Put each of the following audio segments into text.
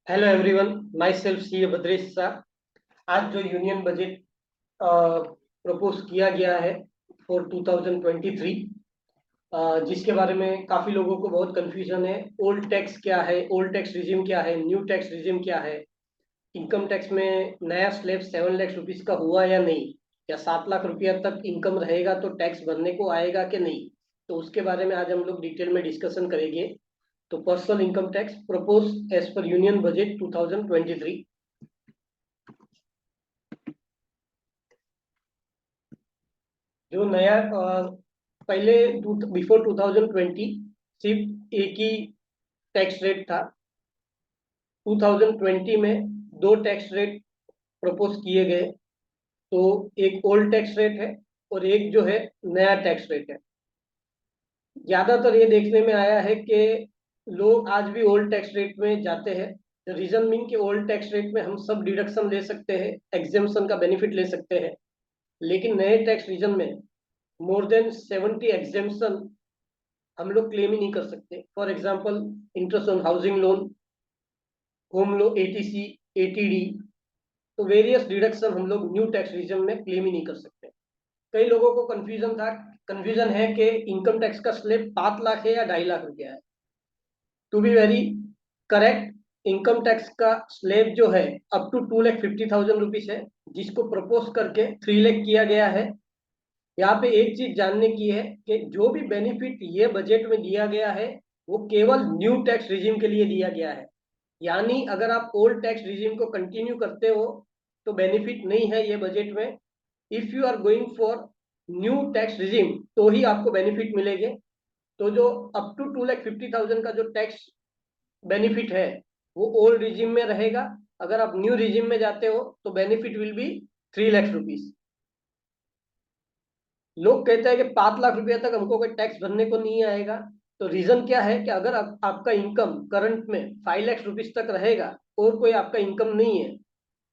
Hello everyone, my self सी भद्रेश शाह। आज जो union budget propose किया गया है फॉर 2023, जिसके बारे में काफ़ी लोगों को बहुत कंफ्यूजन है। ओल्ड टैक्स क्या है, ओल्ड टैक्स रिजिम क्या है, न्यू टैक्स रिजिम क्या है, इनकम टैक्स में नया स्लैब 7 लाख रुपीज़ का हुआ या नहीं, या 7 लाख रुपया तक इनकम रहेगा तो टैक्स भरने को आएगा कि नहीं। तो उसके बारे में आज हम लोग डिटेल में डिस्कशन करेंगे। तो personal income tax propose as per union budget 2023। जो नया पहले बिफोर 2020 सिर्फ एक ही टैक्स रेट था। 2020 में दो टैक्स रेट प्रपोज किए गए। तो एक ओल्ड टैक्स रेट है और एक जो है नया टैक्स रेट है। ज्यादातर ये देखने में आया है कि लोग आज भी ओल्ड टैक्स रेट में जाते हैं। रीजन मीन कि ओल्ड टैक्स रेट में हम सब डिडक्शन ले सकते हैं, एग्जेम्पशन का बेनिफिट ले सकते हैं। लेकिन नए टैक्स रीजन में मोर देन 70 एग्जेम्पशन हम लोग क्लेम ही नहीं कर सकते। For example, interest on housing loan, home loan, ATC, ATD. तो वेरियस डिडक्शन हम लोग न्यू टैक्स रीजन में क्लेम ही नहीं कर सकते। कई लोगों को कंफ्यूजन है कि इनकम टैक्स का स्लैब 5 लाख है या 2.5 लाख रुपया है। To be very correct, income tax का स्लैब जो है अप टू 2,50,000 रुपीज है, जिसको प्रपोज करके 3 लाख किया गया है। यहाँ पे एक चीज जानने की है कि जो भी बेनिफिट ये बजट में दिया गया है वो केवल न्यू टैक्स रिजीम के लिए दिया गया है। यानी अगर आप ओल्ड टैक्स रिजीम को कंटिन्यू करते हो तो बेनिफिट नहीं है ये बजट में। If you are going for new tax regime तो ही आपको बेनिफिट मिलेंगे। तो जो अप टू 2,50,000 का जो टैक्स बेनिफिट है वो ओल्ड रिजीम में रहेगा। अगर आप न्यू रिजीम में जाते हो तो benefit will be 3 lakh rupees. लोग कहते हैं कि 5 लाख रुपया तक हमको कोई टैक्स भरने को नहीं आएगा। तो रीजन क्या है कि अगर आपका इनकम करंट में 5 लाख रुपीज तक रहेगा और कोई आपका इनकम नहीं है,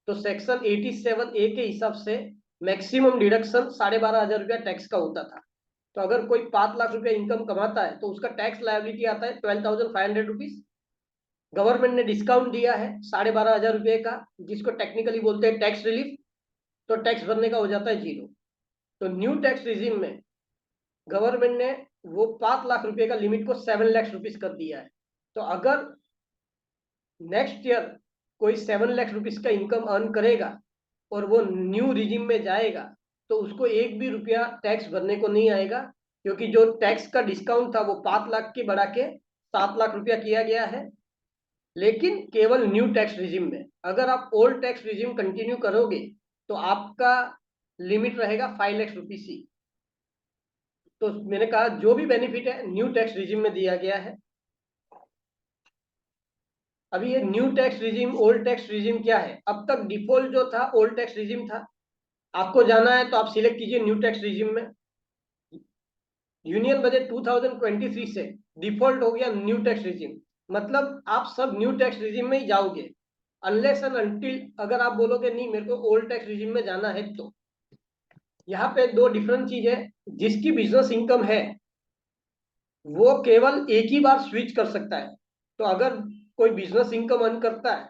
तो सेक्शन 87A के हिसाब से मैक्सिमम डिडक्शन 12,500 रुपया टैक्स का होता था। तो अगर कोई 5 लाख रुपया इनकम कमाता है तो उसका टैक्स लायबिलिटी आता है 12,500 रुपीज। गवर्नमेंट ने डिस्काउंट दिया है 12,500 रुपये का, जिसको टेक्निकली बोलते हैं टैक्स रिलीफ। तो टैक्स भरने का हो जाता है जीरो। तो न्यू टैक्स रिजीम में गवर्नमेंट ने वो 5 लाख रुपए का लिमिट को 7 लाख रुपीज कर दिया है। तो अगर नेक्स्ट ईयर कोई 7 लाख रुपीज का इनकम अर्न करेगा और वो न्यू रिजीम में जाएगा तो उसको एक भी रुपया टैक्स भरने को नहीं आएगा, क्योंकि जो टैक्स का डिस्काउंट था वो 5 लाख की बढ़ा के 7 लाख रुपया किया गया है। लेकिन केवल न्यू टैक्स रिजीम में। अगर आप ओल्ड टैक्स रिजीम कंटिन्यू करोगे तो आपका लिमिट रहेगा 5 लाख रुपीज ही। तो मैंने कहा जो भी बेनिफिट है न्यू टैक्स रिजीम में दिया गया है। अभी ये new tax regime old tax regime क्या है? अब तक डिफॉल्ट जो था ओल्ड टैक्स रिजीम था। आपको जाना है तो आप सिलेक्ट कीजिए न्यू टैक्स रिजीम में। यूनियन बजट 2023 से डिफॉल्ट हो गया न्यू टैक्स रिजीम। मतलब आप सब न्यू टैक्स रिजीम में ही जाओगे, अनलेस एंड अनटिल अगर आप बोलोगे नहीं मेरे को ओल्ड टैक्स रिजीम में जाना है। तो यहाँ पे दो डिफरेंट चीज है। जिसकी बिजनेस इनकम है वो केवल एक ही बार स्विच कर सकता है। तो अगर कोई बिजनेस इनकम अर्न करता है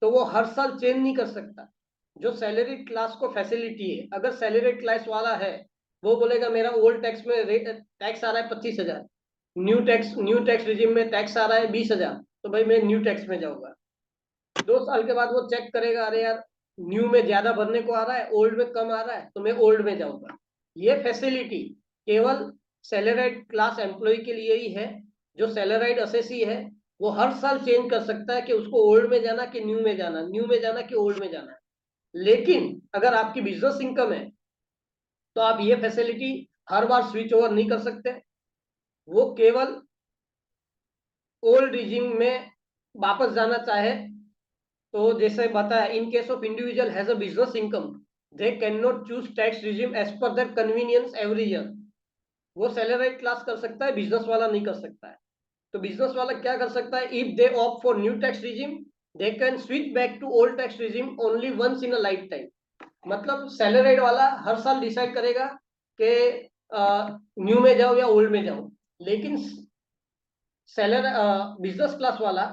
तो वो हर साल चेंज नहीं कर सकता। जो सैलरी क्लास को फैसिलिटी है, अगर सैलरी क्लास वाला है वो बोलेगा मेरा ओल्ड टैक्स में टैक्स आ रहा है 25,000, न्यू टैक्स रिजीम में टैक्स आ रहा है 20,000, तो भाई मैं न्यू टैक्स में जाऊंगा। 2 साल के बाद वो चेक करेगा, अरे यार न्यू में ज्यादा भरने को आ रहा है, ओल्ड में कम आ रहा है, तो मैं ओल्ड में जाऊंगा। ये फैसिलिटी केवल सैलराइड क्लास एम्प्लॉय के लिए ही है। जो सैलराइड असेसी है वो हर साल चेंज कर सकता है कि उसको ओल्ड में जाना कि न्यू में जाना, न्यू में जाना कि ओल्ड में जाना। लेकिन अगर आपकी बिजनेस इनकम है तो आप ये फैसिलिटी हर बार स्विच ओवर नहीं कर सकते। वो केवल ओल्ड रिजिम में वापस जाना चाहे तो जैसे बताया, in case of individual has a business income they can not choose tax regime as per their convenience every year. वो सैलराइड क्लास कर सकता है, बिजनेस वाला नहीं कर सकता है। तो बिजनेस वाला क्या कर सकता है? If they opt for new tax regime they can switch back to old tax regime only once in a lifetime. मतलब सैलराइड वाला हर साल डिसाइड करेगा कि न्यू में जाओ या ओल्ड में जाओ। लेकिन सैलर बिजनेस क्लास वाला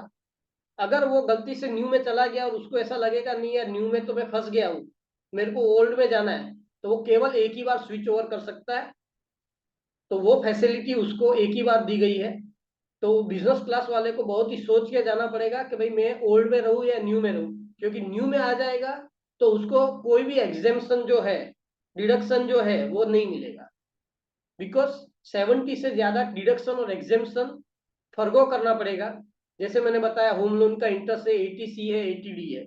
अगर वो गलती से न्यू में चला गया और उसको ऐसा लगेगा नहीं यार न्यू में तो मैं फंस गया हूँ, मेरे को ओल्ड में जाना है, तो वो केवल एक ही बार स्विच ओवर कर सकता है। तो वो फैसिलिटी उसको एक ही बार दी गई है। तो बिजनेस क्लास वाले को बहुत ही सोच के जाना पड़ेगा कि भाई मैं ओल्ड में रहूं या न्यू में रहूं, क्योंकि न्यू में आ जाएगा तो उसको कोई भी एग्जेम्पशन जो है, डिडक्शन जो है वो नहीं मिलेगा। बिकॉज 70 से ज्यादा डिडक्शन और एग्जेम्पशन फर्गो करना पड़ेगा। जैसे मैंने बताया होम लोन का इंटरेस्ट है 80C है 80D है।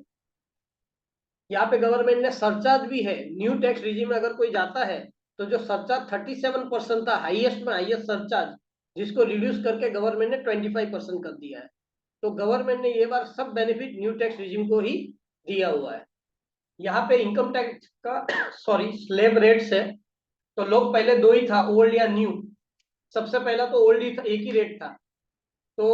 यहाँ पे गवर्नमेंट ने सरचार्ज भी है, न्यू टैक्स रिजीम में अगर कोई जाता है तो जो सरचार्ज 37% था, हाईएस्ट में हाईएस्ट सरचार्ज, जिसको रिड्यूस करके गवर्नमेंट ने 25% कर दिया है। तो गवर्नमेंट ने ये बार सब बेनिफिट न्यू टैक्स रिजीम को ही दिया हुआ है। यहाँ पे इनकम टैक्स का सॉरी स्लैब रेट्स है। तो लोग पहले दो ही था, ओल्ड या न्यू। सबसे पहला तो ओल्ड ही था, एक ही रेट था। तो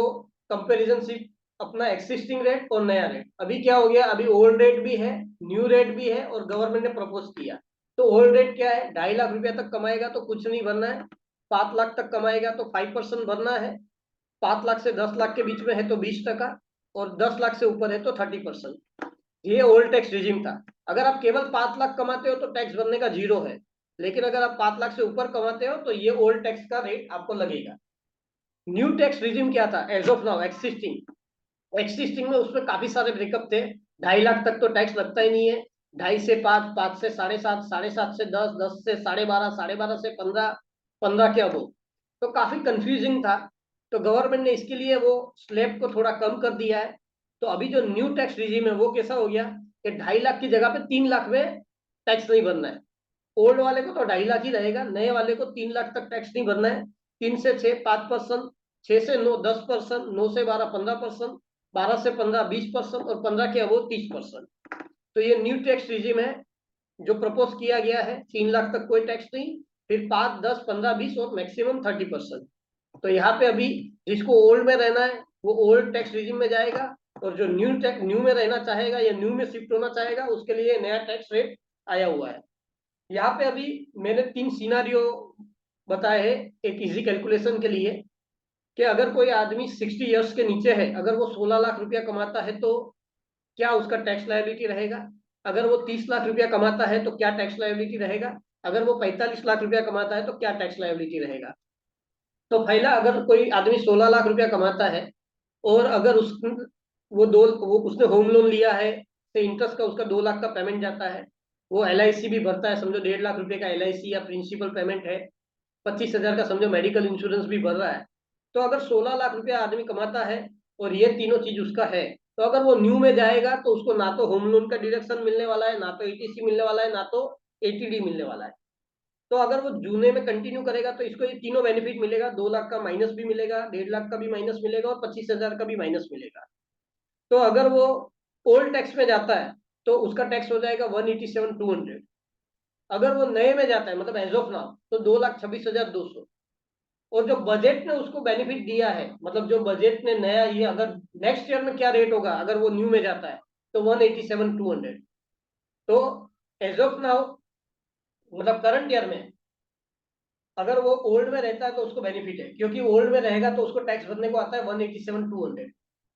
कंपैरिजन सिर्फ अपना एक्सिस्टिंग रेट और नया रेट। अभी क्या हो गया, अभी ओल्ड रेट भी है, न्यू रेट भी है, और गवर्नमेंट ने प्रपोज किया। तो ओल्ड रेट क्या है, 2.5 लाख रुपया तक कमाएगा तो कुछ नहीं भरना है। 5 लाख तक कमाएगा तो 5% भरना है। 5 लाख से 10 लाख के बीच में है तो 20%, और 10 लाख से ऊपर है तो 30%। ये ओल्ड टैक्स रिजीम था। अगर आप केवल 5 लाख कमाते हो तो टैक्स भरने का 0 है, लेकिन अगर आप 5 लाख से ऊपर कमाते हो तो ये ओल्ड टैक्स का रेट आपको लगेगा। न्यू टैक्स रिजीम क्या था एज ऑफ नाउ, एक्सिस्टिंग में उसमें काफी सारे ब्रेकअप थे। 2.5 लाख तक तो टैक्स लगता ही नहीं है। 2.5 से 5, 5 से 7.5, 7.5 से 10, 10 से 12.5, 12.5 से 15, 15 के अबो। तो काफी कंफ्यूजिंग था। तो गवर्नमेंट ने इसके लिए वो स्लैब को थोड़ा कम कर दिया है। तो अभी जो न्यू टैक्स रिजीम है वो कैसा हो गया कि 2.5 लाख की जगह पे 3 लाख में टैक्स नहीं भरना है। ओल्ड वाले को तो 2.5 लाख ही रहेगा, नए वाले को 3 लाख तक टैक्स नहीं भरना है। 3 से 6 5%, 6 से 9 10%, 9 से 12 15%, 12 से 15 20%, और 15 के अबो 30%। तो ये न्यू टैक्स रिजीम है जो प्रपोज किया गया है। 3 लाख तक कोई टैक्स नहीं, फिर 5 10 15 20 और मैक्सिमम 30%। तो यहाँ पे अभी जिसको ओल्ड में रहना है वो ओल्ड टैक्स रिजीम में जाएगा, और जो न्यू में रहना चाहेगा या न्यू में शिफ्ट होना चाहेगा उसके लिए नया टैक्स रेट आया हुआ है। यहाँ पे अभी मैंने 3 सिनारियो बताए हैं एक इजी कैलकुलेशन के लिए, कि अगर कोई आदमी 60 इयर्स के नीचे है, अगर वो 16 लाख रुपया कमाता है तो क्या उसका टैक्स लायबिलिटी रहेगा। अगर वो 30 लाख रुपया कमाता है तो क्या टैक्स लायबिलिटी रहेगा। अगर वो 45 लाख रुपया कमाता है तो क्या टैक्स लायबिलिटी रहेगा। तो पहला, अगर कोई आदमी 16 लाख रुपया कमाता है और अगर वो उसने होम लोन लिया है, तो इंटरेस्ट का उसका 2 लाख का पेमेंट जाता है। वो LIC भी भरता है, समझो 1.5 लाख रुपए का LIC या प्रिंसिपल पेमेंट है। 25,000 का समझो मेडिकल इंश्योरेंस भी भर रहा है। तो अगर 16 लाख रुपया आदमी कमाता है और ये तीनों चीज उसका है, तो अगर वो न्यू में जाएगा तो उसको ना तो होम लोन का डिडक्शन मिलने वाला है, ना तो ETC मिलने वाला है, ना तो ATD मिलने वाला है। तो अगर वो जूने में कंटिन्यू करेगा तो इसको ये तीनों बेनिफिट मिलेगा। 2 लाख का माइनस भी मिलेगा, 1.5 लाख का भी माइनस मिलेगा, और 25,000 का भी माइनस मिलेगा। तो अगर वो ओल्ड टैक्स में जाता है तो उसका टैक्स हो जाएगा 187,200। अगर वो नए में जाता है मतलब एज ऑफ नाउ तो 2,26,200। और जो बजट ने उसको बेनिफिट दिया है, मतलब जो बजट ने नया, ये अगर नेक्स्ट ईयर में क्या रेट होगा अगर वो न्यू में जाता है तो 187,200। तो एज ऑफ नाउ मतलब करंट ईयर में अगर वो ओल्ड में रहता है तो उसको बेनिफिट है, क्योंकि ओल्ड में रहेगा तो उसको टैक्स भरने को आता है 187,200।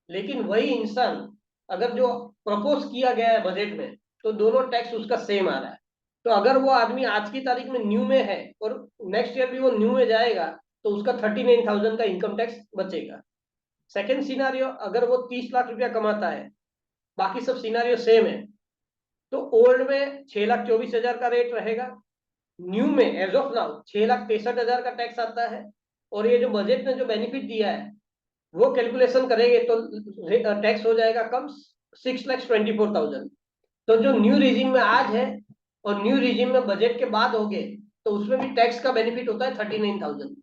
लेकिन वही इंसान अगर जो प्रपोज किया गया है बजट में, तो दोनों टैक्स उसका सेम आ रहा है। तो अगर वो आदमी आज की तारीख में न्यू में है और नेक्स्ट ईयर भी वो न्यू में जाएगा तो उसका 39,000 का इनकम टैक्स बचेगा। सेकेंड सिनारियो, अगर वो 30 लाख रुपया कमाता है, बाकी सब सिनारियो सेम है, तो ओल्ड में 6,24,000 का रेट रहेगा, न्यू में एज ऑफ नाउ 6,63,000 का टैक्स आता है। और ये जो बजट ने जो बेनिफिट दिया है वो कैलकुलेशन करेंगे तो टैक्स हो जाएगा कम, 6,24,000। तो जो न्यू रिजीम में आज है और न्यू रिजीम में बजट के बाद हो गए तो उसमें भी टैक्स का बेनिफिट होता है 39,000।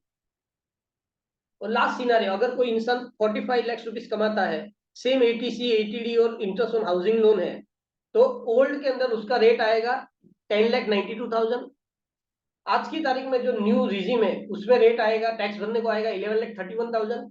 और लास्ट सिनारियो, अगर कोई इंसान 45 लाख रुपीज कमाता है, सेम ATC ATD और इंटरेस्ट ऑन हाउसिंग लोन है, तो ओल्ड के अंदर उसका रेट आएगा 10,92,000। आज की तारीख में जो न्यू रिजीम है उसमें रेट आएगा, टैक्स भरने को आएगा 11,31,000।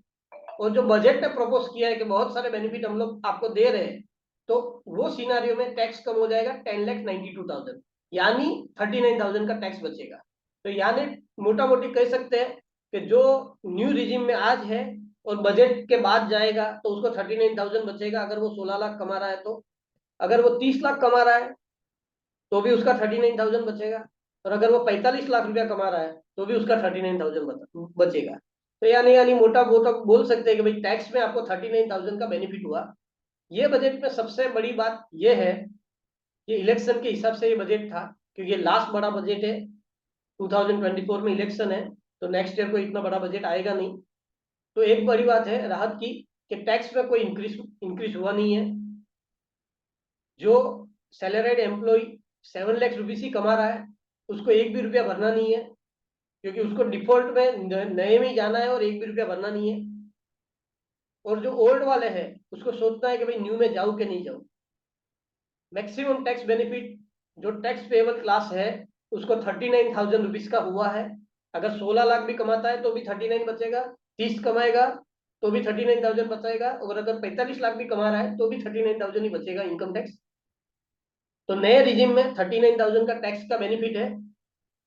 और जो बजट ने प्रपोज किया है कि बहुत सारे बेनिफिट हम लोग आपको दे रहे हैं, तो वो सिनारियो में टैक्स कम हो जाएगा 10,92,000, यानी 39,000 का टैक्स बचेगा। तो यानी मोटा मोटी कह सकते हैं कि जो न्यू रिजीम में आज है और बजट के बाद जाएगा तो उसको 39,000 बचेगा अगर वो 16 लाख कमा रहा है तो। अगर वो 30 लाख कमा रहा है तो भी उसका 39,000 बचेगा, और अगर वो 45 लाख रुपया कमा रहा है तो भी उसका 39,000 बचेगा। तो यानी मोटा मोटा बोल सकते हैं कि भाई टैक्स में आपको 39,000 का बेनिफिट हुआ। ये बजट में सबसे बड़ी बात ये है कि इलेक्शन के हिसाब से ये बजट था, क्योंकि ये लास्ट बड़ा बजट है। 2024 में इलेक्शन है, तो नेक्स्ट ईयर को इतना बड़ा बजट आएगा नहीं। तो एक बड़ी बात है राहत की कि टैक्स में कोई इंक्रीज हुआ नहीं है। जो सैलरीड एम्प्लॉय 7 लाख रुपीज ही कमा रहा है उसको एक भी रुपया भरना नहीं है, क्योंकि उसको डिफॉल्ट में नए में ही जाना है और एक भी रुपया भरना नहीं है। और जो ओल्ड वाले हैं उसको सोचना है कि भाई न्यू में जाऊं कि नहीं जाऊं। मैक्सिमम टैक्स बेनिफिट जो टैक्स पेएबल क्लास है उसको 39,000 रुपीज का हुआ है। अगर 16 लाख भी कमाता है तो भी 39 बचेगा, 30 कमाएगा तो भी 39,000 बचेगा, और अगर 45 लाख भी कमा रहा है तो भी 39,000 ही बचेगा इनकम टैक्स। तो नए रिजिम में 39,000 का टैक्स का बेनिफिट है,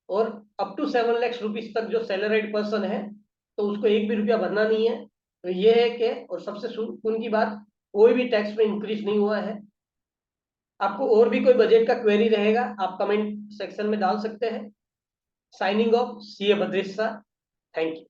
और अप टू 7 लाख रुपीज तक जो सैलरीड पर्सन है तो उसको एक भी रुपया भरना नहीं है। तो ये है कि, और सबसे सुकून की बात, कोई भी टैक्स में इंक्रीज नहीं हुआ है। आपको और भी कोई बजट का क्वेरी रहेगा आप कमेंट सेक्शन में डाल सकते हैं। Signing off, CA Bhadresh. Thank you.